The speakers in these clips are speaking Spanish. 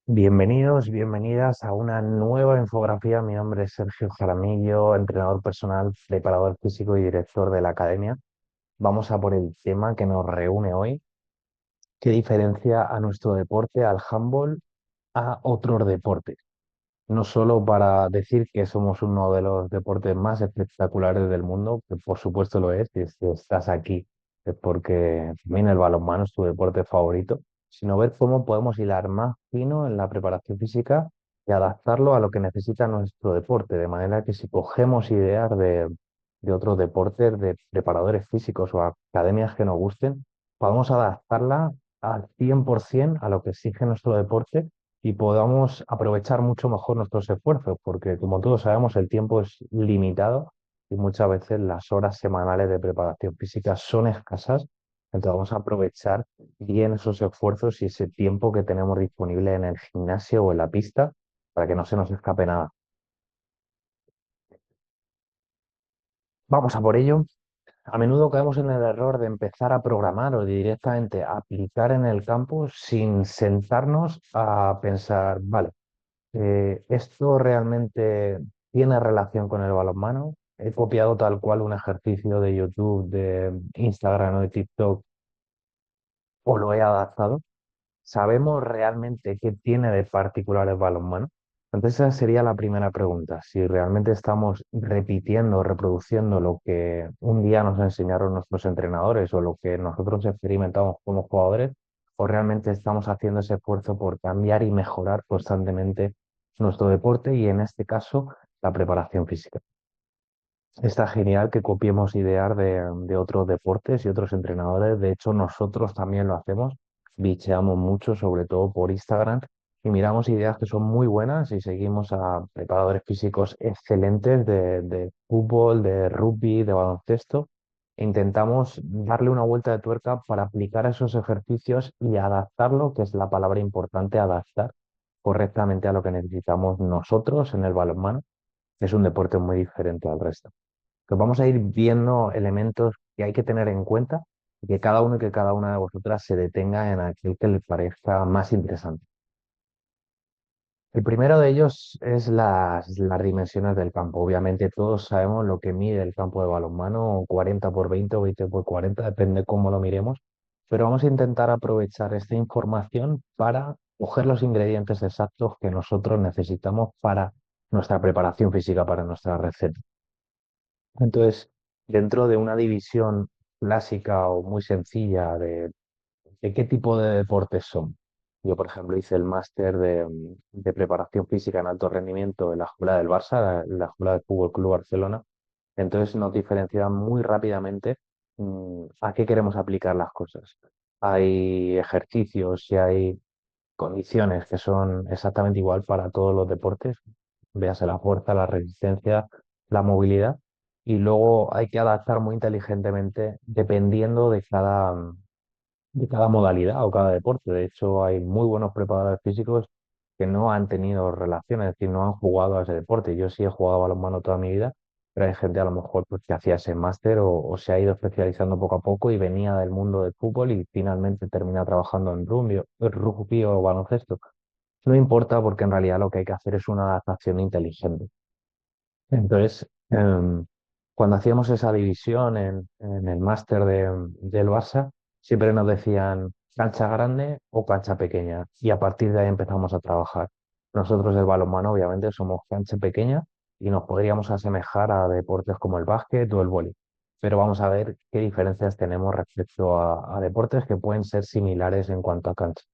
Bienvenidos, bienvenidas a una nueva infografía. Mi nombre es Sergio Jaramillo, entrenador personal, preparador físico y director de la academia. Vamos a por el tema que nos reúne hoy. ¿Qué diferencia a nuestro deporte, al handball, a otros deportes? No solo para decir que somos uno de los deportes más espectaculares del mundo, que por supuesto lo es, y si estás aquí es porque también el balonmano es tu deporte favorito, sino ver cómo podemos hilar más fino en la preparación física y adaptarlo a lo que necesita nuestro deporte, de manera que si cogemos ideas de otros deportes, de preparadores físicos o academias que nos gusten, podamos adaptarla al 100% a lo que exige nuestro deporte y podamos aprovechar mucho mejor nuestros esfuerzos, porque como todos sabemos, el tiempo es limitado y muchas veces las horas semanales de preparación física son escasas. Entonces vamos a aprovechar bien esos esfuerzos y ese tiempo que tenemos disponible en el gimnasio o en la pista para que no se nos escape nada. Vamos a por ello. A menudo caemos en el error de empezar a programar o directamente aplicar en el campo sin sentarnos a pensar, vale. ¿Esto realmente tiene relación con el balonmano? He copiado tal cual un ejercicio de YouTube, de Instagram o de TikTok o lo he adaptado. ¿Sabemos realmente qué tiene de particular el balonmano? Entonces esa sería la primera pregunta, si realmente estamos repitiendo, reproduciendo lo que un día nos enseñaron nuestros entrenadores o lo que nosotros experimentamos como jugadores, o realmente estamos haciendo ese esfuerzo por cambiar y mejorar constantemente nuestro deporte y en este caso la preparación física. Está genial que copiemos ideas de otros deportes y otros entrenadores. De hecho, nosotros también lo hacemos. Bicheamos mucho, sobre todo por Instagram, y miramos ideas que son muy buenas y seguimos a preparadores físicos excelentes de fútbol, de rugby, de baloncesto. E intentamos darle una vuelta de tuerca para aplicar esos ejercicios y adaptarlo, que es la palabra importante, adaptar correctamente a lo que necesitamos nosotros en el balonmano, que es un deporte muy diferente al resto. Pues vamos a ir viendo elementos que hay que tener en cuenta y que cada uno y que cada una de vosotras se detenga en aquel que le parezca más interesante. El primero de ellos es las dimensiones del campo. Obviamente todos sabemos lo que mide el campo de balonmano, 40 por 20 o 20 por 40, depende cómo lo miremos, pero vamos a intentar aprovechar esta información para coger los ingredientes exactos que nosotros necesitamos para nuestra preparación física, para nuestra receta. Entonces, dentro de una división clásica o muy sencilla de qué tipo de deportes son. Yo, por ejemplo, hice el máster de preparación física en alto rendimiento en la Escuela del Barça, la Escuela del Fútbol Club Barcelona. Entonces nos diferencian muy rápidamente a qué queremos aplicar las cosas. Hay ejercicios y hay condiciones que son exactamente igual para todos los deportes, véase la fuerza, la resistencia, la movilidad, y luego hay que adaptar muy inteligentemente dependiendo de cada modalidad o cada deporte. De hecho, hay muy buenos preparadores físicos que no han tenido relaciones, es decir, no han jugado a ese deporte. Yo sí he jugado a balonmano toda mi vida, pero hay gente a lo mejor pues, que hacía ese máster o se ha ido especializando poco a poco y venía del mundo del fútbol y finalmente termina trabajando en rugby o baloncesto. No importa porque en realidad lo que hay que hacer es una adaptación inteligente. Entonces, cuando hacíamos esa división en el máster del Barça, siempre nos decían cancha grande o cancha pequeña y a partir de ahí empezamos a trabajar. Nosotros del balonmano obviamente somos cancha pequeña y nos podríamos asemejar a deportes como el básquet o el vóley, pero vamos a ver qué diferencias tenemos respecto a deportes que pueden ser similares en cuanto a cancha.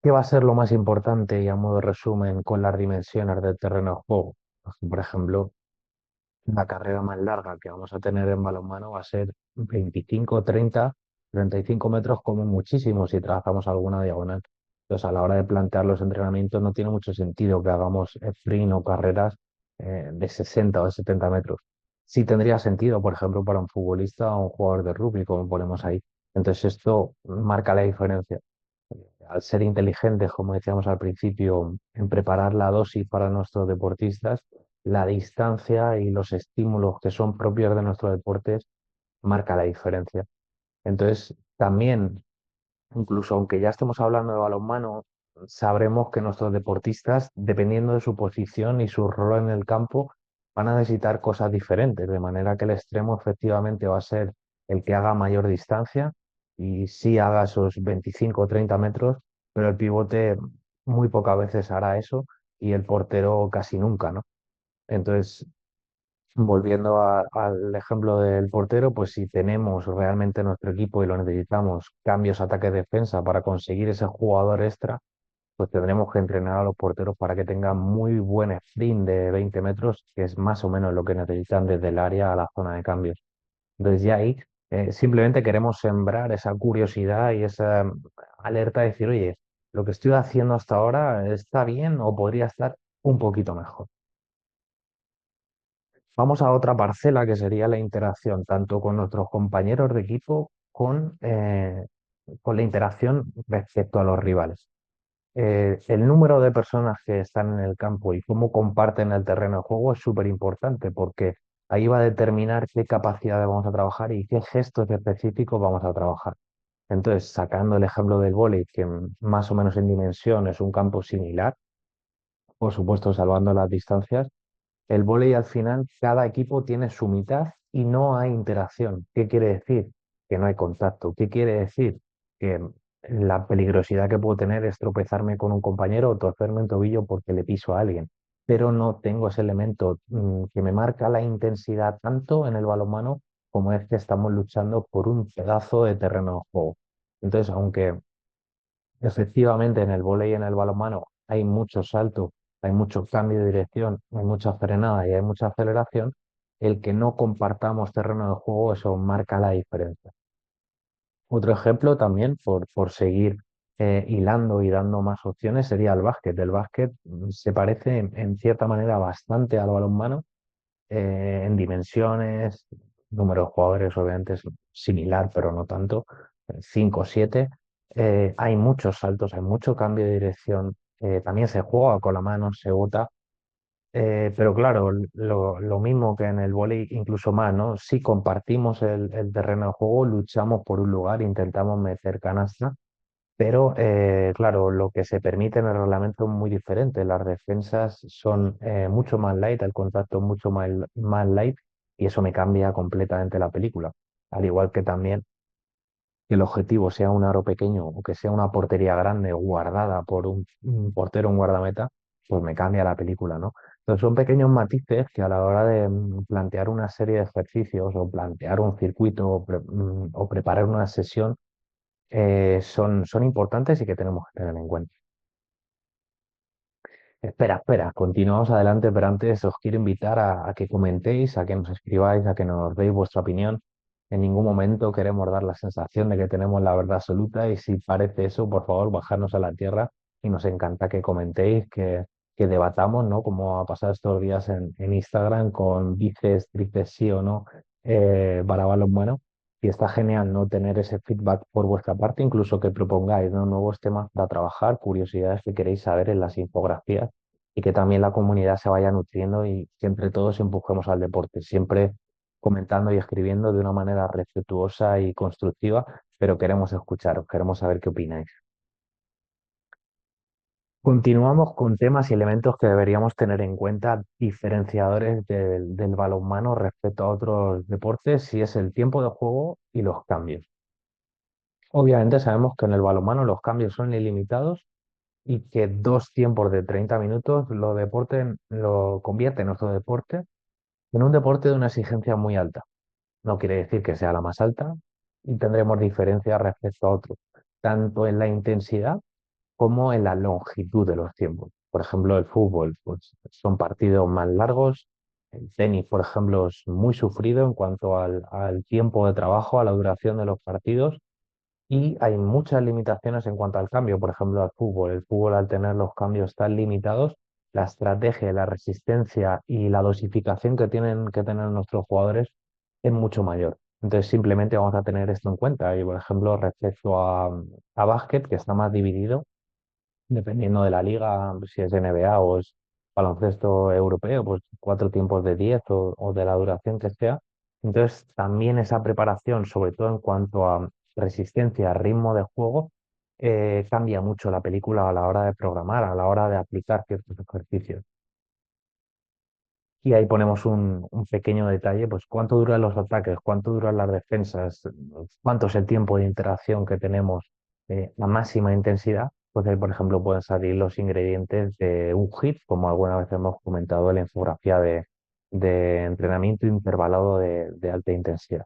¿Qué va a ser lo más importante y a modo de resumen con las dimensiones del terreno de juego? Por ejemplo, la carrera más larga que vamos a tener en balonmano va a ser 25, 30, 35 metros como muchísimo si trazamos alguna diagonal. Entonces, a la hora de plantear los entrenamientos no tiene mucho sentido que hagamos sprint o carreras de 60 o de 70 metros. Sí tendría sentido, por ejemplo, para un futbolista o un jugador de rugby, como ponemos ahí. Entonces, esto marca la diferencia. Al ser inteligentes, como decíamos al principio, en preparar la dosis para nuestros deportistas, la distancia y los estímulos que son propios de nuestros deportes marca la diferencia. Entonces, también incluso aunque ya estemos hablando de balonmano, sabremos que nuestros deportistas, dependiendo de su posición y su rol en el campo, van a necesitar cosas diferentes, de manera que el extremo efectivamente va a ser el que haga mayor distancia y sí haga esos 25 o 30 metros, pero el pivote muy pocas veces hará eso y el portero casi nunca, ¿no? Entonces, volviendo al ejemplo del portero, pues si tenemos realmente nuestro equipo y lo necesitamos, cambios ataque-defensa para conseguir ese jugador extra, pues tendremos que entrenar a los porteros para que tengan muy buen sprint de 20 metros, que es más o menos lo que necesitan desde el área a la zona de cambios. Entonces ya ahí simplemente queremos sembrar esa curiosidad y esa alerta de decir, oye, lo que estoy haciendo hasta ahora está bien o podría estar un poquito mejor. Vamos a otra parcela que sería la interacción tanto con nuestros compañeros de equipo con la interacción respecto a los rivales. El número de personas que están en el campo y cómo comparten el terreno de juego es súper importante porque ahí va a determinar qué capacidades vamos a trabajar y qué gestos específicos vamos a trabajar. Entonces, sacando el ejemplo del vóley, que más o menos en dimensión es un campo similar, por supuesto salvando las distancias, el vóley al final, cada equipo tiene su mitad y no hay interacción. ¿Qué quiere decir? Que no hay contacto. ¿Qué quiere decir? Que la peligrosidad que puedo tener es tropezarme con un compañero o torcerme un tobillo porque le piso a alguien. Pero no tengo ese elemento que me marca la intensidad tanto en el balonmano como es que estamos luchando por un pedazo de terreno de juego. Entonces, aunque efectivamente, en el vóley y en el balonmano hay mucho salto, hay mucho cambio de dirección, hay mucha frenada y hay mucha aceleración. El que no compartamos terreno de juego, eso marca la diferencia. Otro ejemplo también, por seguir hilando y dando más opciones, sería el básquet. El básquet se parece en cierta manera bastante al balonmano en dimensiones, número de jugadores obviamente es similar, pero no tanto, 5 o 7. Hay muchos saltos, hay mucho cambio de dirección, también se juega con la mano, se bota, pero claro, lo mismo que en el vóley, incluso más, ¿no? Si compartimos el terreno de juego, luchamos por un lugar, intentamos meter canasta, pero claro, lo que se permite en el reglamento es muy diferente. Las defensas son mucho más light, el contacto es mucho más light y eso me cambia completamente la película. Al igual que también que el objetivo sea un aro pequeño o que sea una portería grande guardada por un portero, un guardameta, pues me cambia la película, ¿no? Entonces son pequeños matices que a la hora de plantear una serie de ejercicios o plantear un circuito o preparar una sesión son importantes y que tenemos que tener en cuenta. Espera, continuamos adelante, pero antes os quiero invitar a que comentéis, a que nos escribáis, a que nos deis vuestra opinión. En ningún momento queremos dar la sensación de que tenemos la verdad absoluta y si parece eso, por favor, bajarnos a la tierra y nos encanta que comentéis, que debatamos, ¿no? Como ha pasado estos días en Instagram con dices, dices sí o no para balonmano. Y está genial no tener ese feedback por vuestra parte, incluso que propongáis, ¿no? Nuevos temas para trabajar, curiosidades que queréis saber en las infografías y que también la comunidad se vaya nutriendo y que entre todos empujemos al deporte, siempre comentando y escribiendo de una manera respetuosa y constructiva, pero queremos escucharos, queremos saber qué opináis. Continuamos con temas y elementos que deberíamos tener en cuenta, diferenciadores del balonmano respecto a otros deportes, y es el tiempo de juego y los cambios. Obviamente sabemos que en el balonmano los cambios son ilimitados y que dos tiempos de 30 minutos lo convierte nuestro deporte en un deporte de una exigencia muy alta. No quiere decir que sea la más alta y tendremos diferencias respecto a otros, tanto en la intensidad como en la longitud de los tiempos. Por ejemplo, el fútbol, pues son partidos más largos. El tenis, por ejemplo, es muy sufrido en cuanto al tiempo de trabajo, a la duración de los partidos. Y hay muchas limitaciones en cuanto al cambio, por ejemplo, al fútbol. El fútbol, al tener los cambios tan limitados, la estrategia, la resistencia y la dosificación que tienen que tener nuestros jugadores es mucho mayor. Entonces, simplemente vamos a tener esto en cuenta. Y, por ejemplo, respecto a básquet, que está más dividido, dependiendo de la liga, si es NBA o es baloncesto europeo, pues 4 tiempos de 10 o de la duración que sea. Entonces, también esa preparación, sobre todo en cuanto a resistencia, ritmo de juego, cambia mucho la película a la hora de programar, a la hora de aplicar ciertos ejercicios. Y ahí ponemos un pequeño detalle, pues cuánto duran los ataques, cuánto duran las defensas, cuánto es el tiempo de interacción que tenemos a máxima intensidad. Pues ahí, por ejemplo, pueden salir los ingredientes de un HIIT, como alguna vez hemos comentado en la infografía de entrenamiento intervalado de alta intensidad.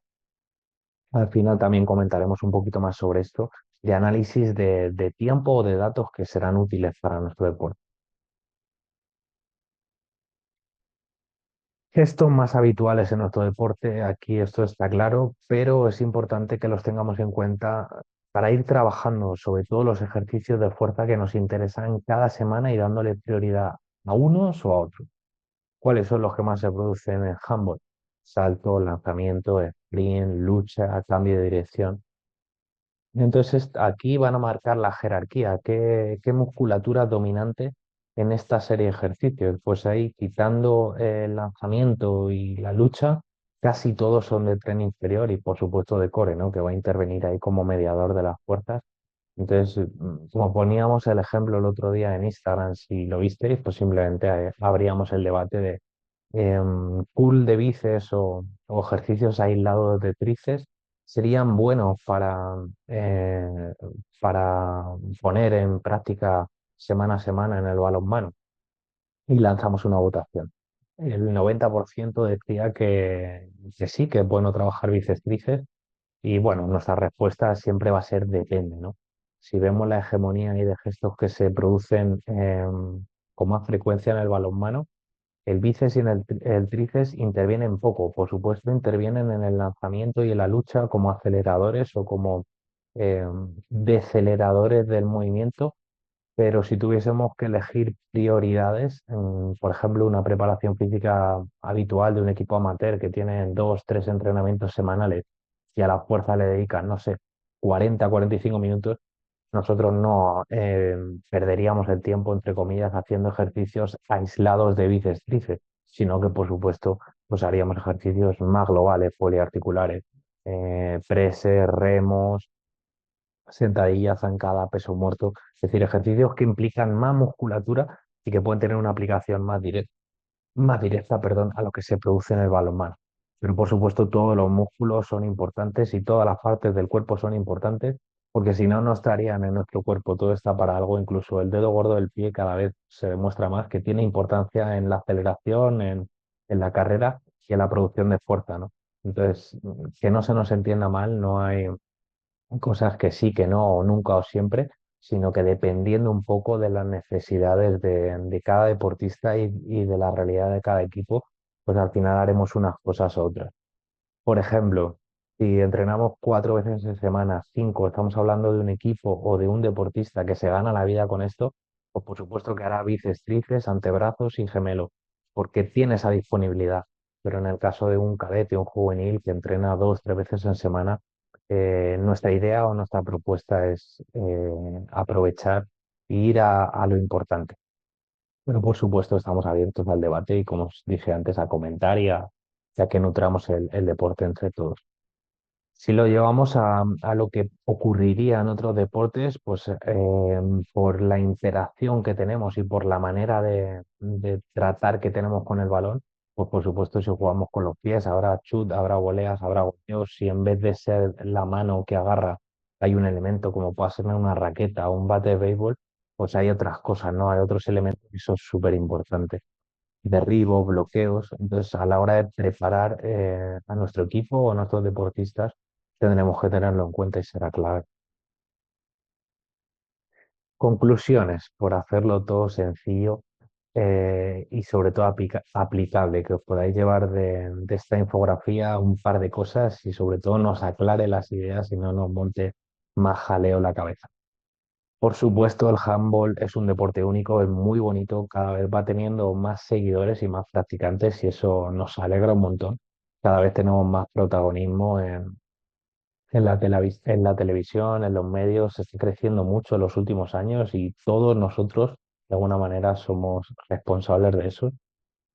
Al final también comentaremos un poquito más sobre esto, de análisis de tiempo o de datos que serán útiles para nuestro deporte. Gestos más habituales en nuestro deporte, aquí esto está claro, pero es importante que los tengamos en cuenta para ir trabajando sobre todo los ejercicios de fuerza que nos interesan cada semana y dándole prioridad a unos o a otros. ¿Cuáles son los que más se producen en handball? Salto, lanzamiento, sprint, lucha, cambio de dirección. Entonces, aquí van a marcar la jerarquía, qué musculatura dominante en esta serie de ejercicios. Pues ahí, quitando el lanzamiento y la lucha, casi todos son de tren inferior y, por supuesto, de core, ¿no? Que va a intervenir ahí como mediador de las fuerzas. Entonces, como poníamos el ejemplo el otro día en Instagram, si lo visteis, pues simplemente abríamos el debate de pull de bíceps o ejercicios aislados de tríceps serían buenos eh, para poner en práctica semana a semana en el balonmano y lanzamos una votación. El 90% decía que sí, que es bueno trabajar bíceps tríceps y bueno, nuestra respuesta siempre va a ser depende, ¿no? Si vemos la hegemonía y de gestos que se producen con más frecuencia en el balonmano, el bíceps y el tríceps intervienen poco. Por supuesto, intervienen en el lanzamiento y en la lucha como aceleradores o como eh, deceleradores del movimiento, pero si tuviésemos que elegir prioridades, por ejemplo, una preparación física habitual de un equipo amateur que tiene 2, 3 entrenamientos semanales y a la fuerza le dedican, no sé, 40, 45 minutos, nosotros no perderíamos el tiempo, entre comillas, haciendo ejercicios aislados de bíceps, tríceps, sino que, por supuesto, pues haríamos ejercicios más globales, poliarticulares, presses, remos, sentadilla, zancada, peso muerto, es decir, ejercicios que implican más musculatura y que pueden tener una aplicación más directa, perdón, a lo que se produce en el balonmano. Pero por supuesto todos los músculos son importantes y todas las partes del cuerpo son importantes, porque si no, no estarían en nuestro cuerpo. Todo está para algo, incluso el dedo gordo del pie cada vez se demuestra más que tiene importancia en la aceleración, en la carrera y en la producción de fuerza, ¿no? Entonces, que no se nos entienda mal, no hay cosas que sí, que no, o nunca o siempre, sino que dependiendo un poco de las necesidades de cada deportista y de la realidad de cada equipo, pues al final haremos unas cosas u otras. Por ejemplo, si entrenamos 4 veces en semana, cinco, estamos hablando de un equipo o de un deportista que se gana la vida con esto, pues por supuesto que hará bíceps, tríceps, antebrazos y gemelo, porque tiene esa disponibilidad. Pero en el caso de un cadete, un juvenil que entrena 2, 3 veces en semana, nuestra idea o nuestra propuesta es aprovechar e ir a lo importante. Pero por supuesto estamos abiertos al debate y, como os dije antes, a comentar y a que nutramos el deporte entre todos. Si lo llevamos a lo que ocurriría en otros deportes, pues por la interacción que tenemos y por la manera de tratar que tenemos con el balón, pues por supuesto si jugamos con los pies, habrá chut, habrá voleas, habrá golpeos. Si en vez de ser la mano que agarra hay un elemento como puede ser una raqueta o un bate de béisbol, pues hay otras cosas, ¿no? Hay otros elementos y eso es súper importante, derribos, bloqueos. Entonces, a la hora de preparar a nuestro equipo o a nuestros deportistas, tendremos que tenerlo en cuenta y será clave. Conclusiones, por hacerlo todo sencillo y sobre todo aplicable, que os podáis llevar de esta infografía un par de cosas y sobre todo nos aclare las ideas y no nos monte más jaleo la cabeza. Por supuesto, el handball es un deporte único, es muy bonito, cada vez va teniendo más seguidores y más practicantes y eso nos alegra un montón. Cada vez tenemos más protagonismo en la televisión, en los medios, está creciendo mucho en los últimos años y todos nosotros, de alguna manera, somos responsables de eso.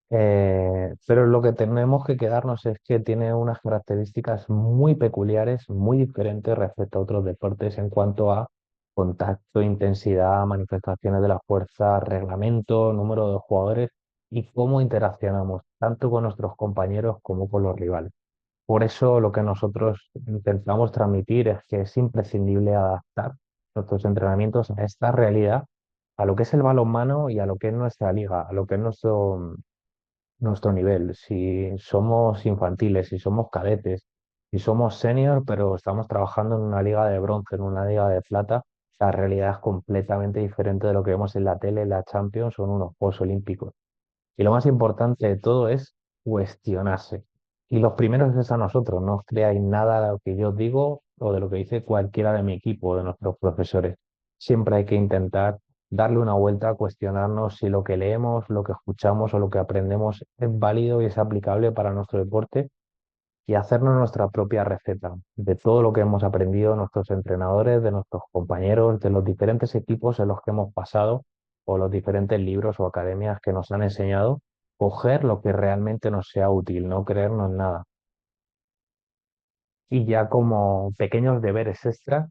Pero lo que tenemos que quedarnos es que tiene unas características muy peculiares, muy diferentes respecto a otros deportes en cuanto a contacto, intensidad, manifestaciones de la fuerza, reglamento, número de jugadores y cómo interaccionamos tanto con nuestros compañeros como con los rivales. Por eso lo que nosotros intentamos transmitir es que es imprescindible adaptar nuestros entrenamientos a esta realidad, a lo que es el balonmano y a lo que es nuestra liga, a lo que es nuestro nivel. Si somos infantiles, si somos cadetes, si somos senior, pero estamos trabajando en una liga de bronce, en una liga de plata, la realidad es completamente diferente de lo que vemos en la tele, en la Champions o en unos Juegos Olímpicos. Y lo más importante de todo es cuestionarse. Y los primeros es a nosotros, no os creáis nada de lo que yo digo o de lo que dice cualquiera de mi equipo o de nuestros profesores. Siempre hay que intentar darle una vuelta a cuestionarnos si lo que leemos, lo que escuchamos o lo que aprendemos es válido y es aplicable para nuestro deporte y hacernos nuestra propia receta de todo lo que hemos aprendido de nuestros entrenadores, de nuestros compañeros, de los diferentes equipos en los que hemos pasado o los diferentes libros o academias que nos han enseñado, coger lo que realmente nos sea útil, no creernos nada. Y ya como pequeños deberes extra,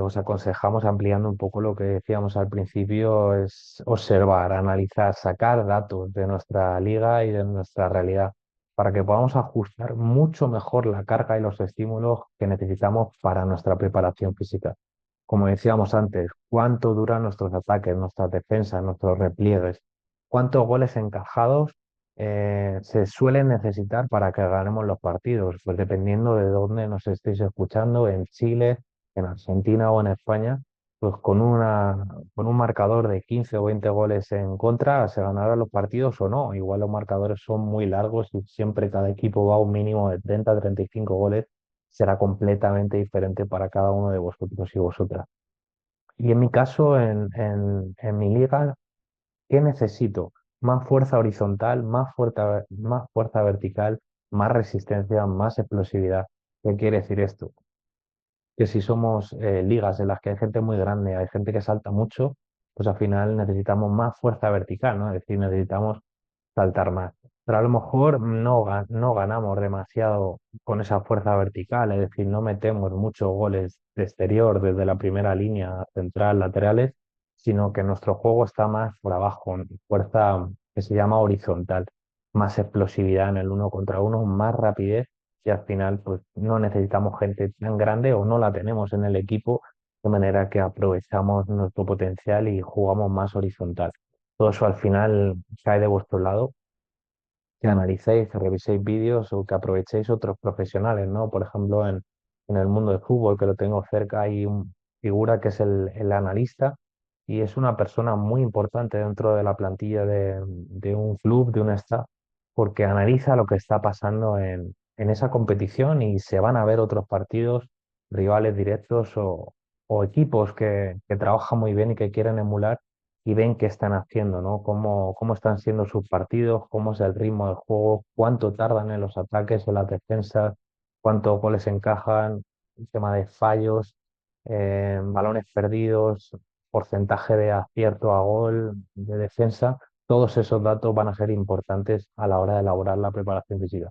os aconsejamos, ampliando un poco lo que decíamos al principio, es observar, analizar, sacar datos de nuestra liga y de nuestra realidad para que podamos ajustar mucho mejor la carga y los estímulos que necesitamos para nuestra preparación física. Como decíamos antes, cuánto duran nuestros ataques, nuestras defensas, nuestros repliegues, cuántos goles encajados se suelen necesitar para que ganemos los partidos, pues dependiendo de dónde nos estéis escuchando, en Chile, en Argentina o en España, pues con un marcador de 15 o 20 goles en contra se ganarán los partidos o no. Igual los marcadores son muy largos y siempre cada equipo va a un mínimo de 30 a 35 goles, será completamente diferente para cada uno de vosotros y vosotras. Y en mi caso, en mi liga, ¿qué necesito? Más fuerza horizontal, más fuerza vertical, más resistencia, más explosividad. ¿Qué quiere decir esto? Que si somos ligas en las que hay gente muy grande, hay gente que salta mucho, pues al final necesitamos más fuerza vertical, ¿no? Es decir, necesitamos saltar más. Pero a lo mejor no ganamos demasiado con esa fuerza vertical, es decir, no metemos muchos goles de exterior desde la primera línea central, laterales, sino que nuestro juego está más por abajo, en fuerza que se llama horizontal, más explosividad en el uno contra uno, más rapidez y al final pues no necesitamos gente tan grande o no la tenemos en el equipo, de manera que aprovechamos nuestro potencial y jugamos más horizontal. Todo eso al final cae de vuestro lado, que analicéis, que reviséis vídeos o que aprovechéis otros profesionales, ¿no? Por ejemplo, en el mundo del fútbol, que lo tengo cerca, hay una figura que es el analista y es una persona muy importante dentro de la plantilla de un club, de un staff, porque analiza lo que está pasando en esa competición y se van a ver otros partidos, rivales directos o equipos que trabajan muy bien y que quieren emular y ven qué están haciendo, ¿no? Cómo están siendo sus partidos, cómo es el ritmo del juego, cuánto tardan en los ataques o las defensas, cuántos goles encajan, el tema de fallos, balones perdidos, porcentaje de acierto a gol, de defensa. Todos esos datos van a ser importantes a la hora de elaborar la preparación física.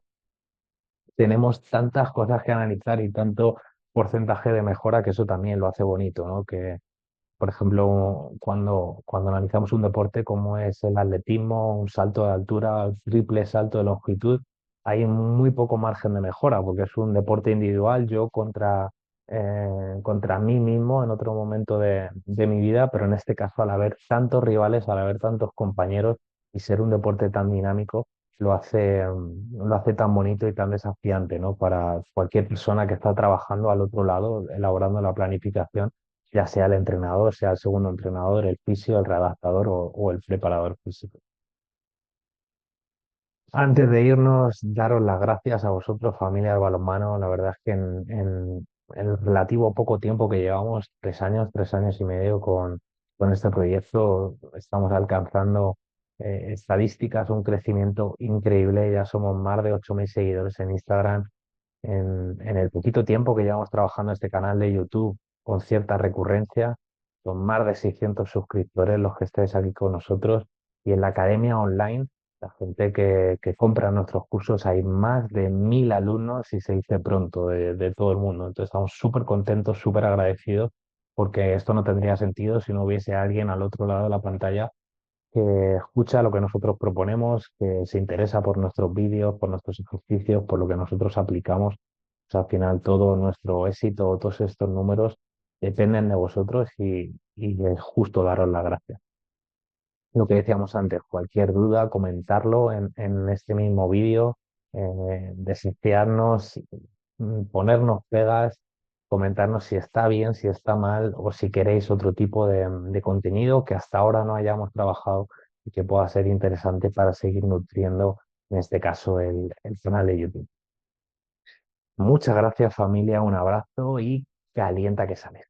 Tenemos tantas cosas que analizar y tanto porcentaje de mejora que eso también lo hace bonito, ¿no? Que, por ejemplo, cuando analizamos un deporte como es el atletismo, un salto de altura, un triple salto de longitud, hay muy poco margen de mejora porque es un deporte individual, yo contra mí mismo en otro momento de mi vida, pero en este caso al haber tantos rivales, al haber tantos compañeros y ser un deporte tan dinámico, lo hace tan bonito y tan desafiante, ¿no? Para cualquier persona que está trabajando al otro lado, elaborando la planificación, ya sea el entrenador, sea el segundo entrenador, el fisio, el readaptador o el preparador físico. Antes de irnos, daros las gracias a vosotros, familia del balonmano. La verdad es que en el relativo poco tiempo que llevamos, 3 años y medio con este proyecto, estamos alcanzando estadísticas, un crecimiento increíble. Ya somos más de 8.000 seguidores en Instagram. En el poquito tiempo que llevamos trabajando este canal de YouTube con cierta recurrencia, son más de 600 suscriptores los que estáis aquí con nosotros y en la academia online, la gente que compra nuestros cursos, hay más de 1.000 alumnos y se dice pronto de todo el mundo. Entonces estamos súper contentos, súper agradecidos porque esto no tendría sentido si no hubiese alguien al otro lado de la pantalla que escucha lo que nosotros proponemos, que se interesa por nuestros vídeos, por nuestros ejercicios, por lo que nosotros aplicamos. O sea, al final todo nuestro éxito, todos estos números dependen de vosotros y es justo daros las gracias. Lo que decíamos antes, cualquier duda, comentarlo en este mismo vídeo, desafiarnos, ponernos pegas, comentarnos si está bien, si está mal o si queréis otro tipo de contenido que hasta ahora no hayamos trabajado y que pueda ser interesante para seguir nutriendo, en este caso, el canal de YouTube. Muchas gracias familia, un abrazo y calienta que sale.